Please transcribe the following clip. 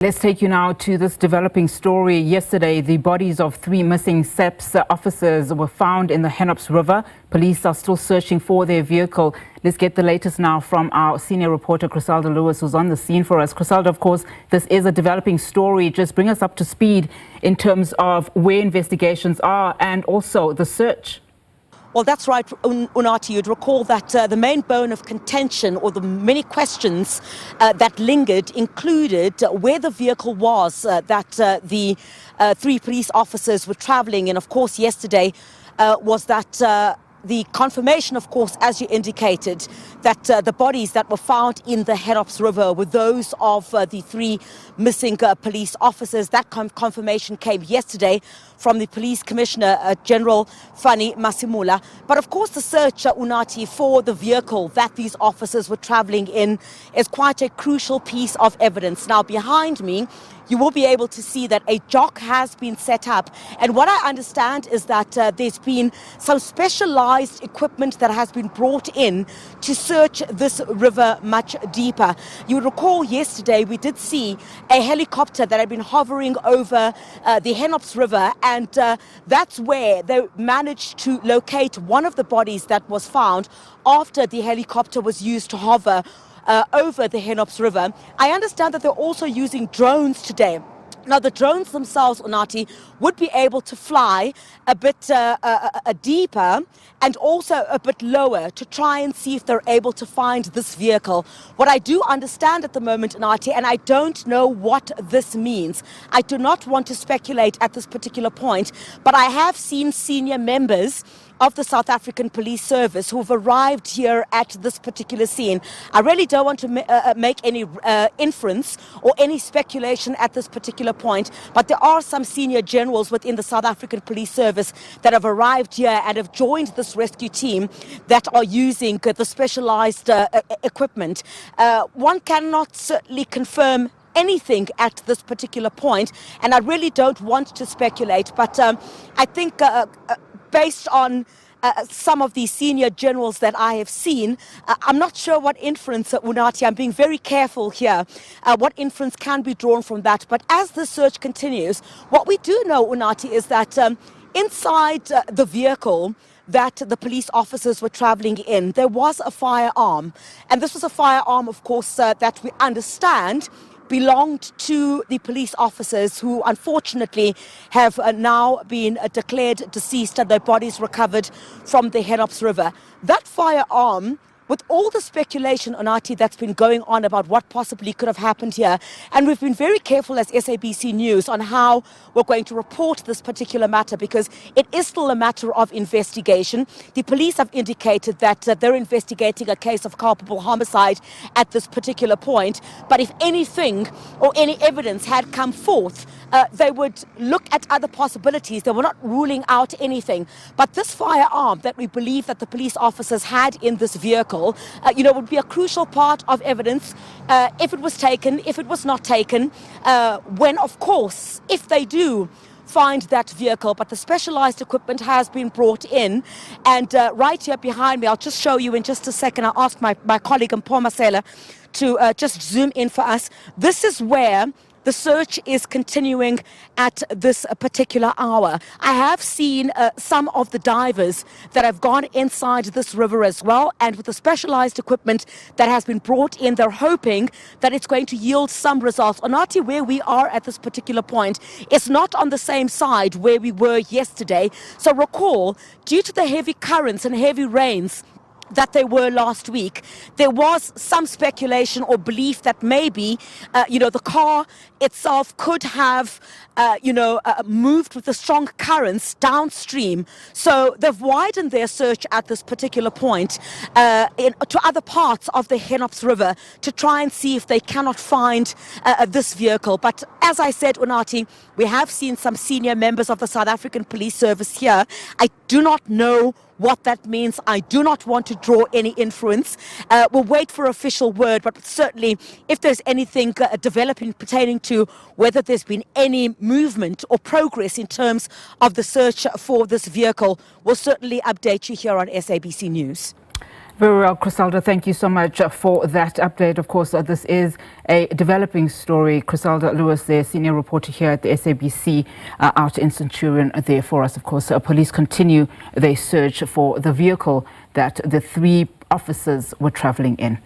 Let's take you now to this developing story. Yesterday, the bodies of 3 missing SAPS officers were found in the Hennops River. Police are still searching for their vehicle. Let's get the latest now from our senior reporter, Griselda Lewis, who's on the scene for us. Griselda, of course, this is a developing story. Just bring us up to speed in terms of where investigations are and also the search. Well, that's right, Unati. You'd recall that the main bone of contention, or the many questions that lingered, included where the vehicle was that the 3 police officers were travelling in. Of course, yesterday was that the confirmation, of course, as you indicated, that the bodies that were found in the Hennops River were those of the 3 missing police officers. That confirmation came yesterday from the Police Commissioner General Fani Masimula. But of course, the search, Unati, for the vehicle that these officers were travelling in is quite a crucial piece of evidence. Now, behind me, you will be able to see that a jock has been set up. And what I understand is that there's been some specialized equipment that has been brought in to search this river much deeper. You recall yesterday we did see a helicopter that had been hovering over the Hennops River, and that's where they managed to locate one of the bodies that was found after the helicopter was used to hover over the Hennops River. I understand that they're also using drones today. Now, the drones themselves, Unati, would be able to fly a bit deeper and also a bit lower to try and see if they're able to find this vehicle. What I do understand at the moment, Unati, and I don't know what this means, I do not want to speculate at this particular point, but I have seen senior members of the South African Police Service who have arrived here at this particular scene. I really don't want to make any inference or any speculation at this particular point, but there are some senior generals within the South African Police Service that have arrived here and have joined this rescue team that are using the specialized equipment. One cannot certainly confirm anything at this particular point, and I really don't want to speculate, but I think based on some of these senior generals that I have seen, I'm not sure what inference, Unati, I'm being very careful here, what inference can be drawn from that. But as the search continues, what we do know, Unati, is that inside the vehicle that the police officers were travelling in, there was a firearm. And this was a firearm, of course, that we understand belonged to the police officers who unfortunately have now been declared deceased and their bodies recovered from the Hennops River. That firearm, with all the speculation, Unati, that's been going on about what possibly could have happened here, and we've been very careful as SABC News on how we're going to report this particular matter, because it is still a matter of investigation. The police have indicated that they're investigating a case of culpable homicide at this particular point, but if anything or any evidence had come forth, they would look at other possibilities. They were not ruling out anything. But this firearm that we believe that the police officers had in this vehicle, would be a crucial part of evidence if it was taken, if it was not taken, when, of course, if they do find that vehicle. But the specialized equipment has been brought in, and right here behind me, I'll just show you in just a second. I'll ask my colleague Masela to just zoom in for us. This is where the search is continuing at this particular hour. I have seen some of the divers that have gone inside this river as well, and with the specialized equipment that has been brought in, they're hoping that it's going to yield some results. Onati, where we are at this particular point, is not on the same side where we were yesterday. So recall, due to the heavy currents and heavy rains that they were last week, there was some speculation or belief that maybe, the car itself could have, moved with the strong currents downstream. So they've widened their search at this particular point to other parts of the Hennops River to try and see if they cannot find this vehicle. But as I said, Unati, we have seen some senior members of the South African Police Service here. I do not know what that means. I do not want to draw any inference. We'll wait for official word, but certainly if there's anything developing pertaining to whether there's been any movement or progress in terms of the search for this vehicle, we'll certainly update you here on SABC News. Very well, Criselda, thank you so much for that update. Of course, this is a developing story. Criselda Lewis, the senior reporter here at the SABC, out in Centurion there for us. Of course, police continue their search for the vehicle that the three officers were travelling in.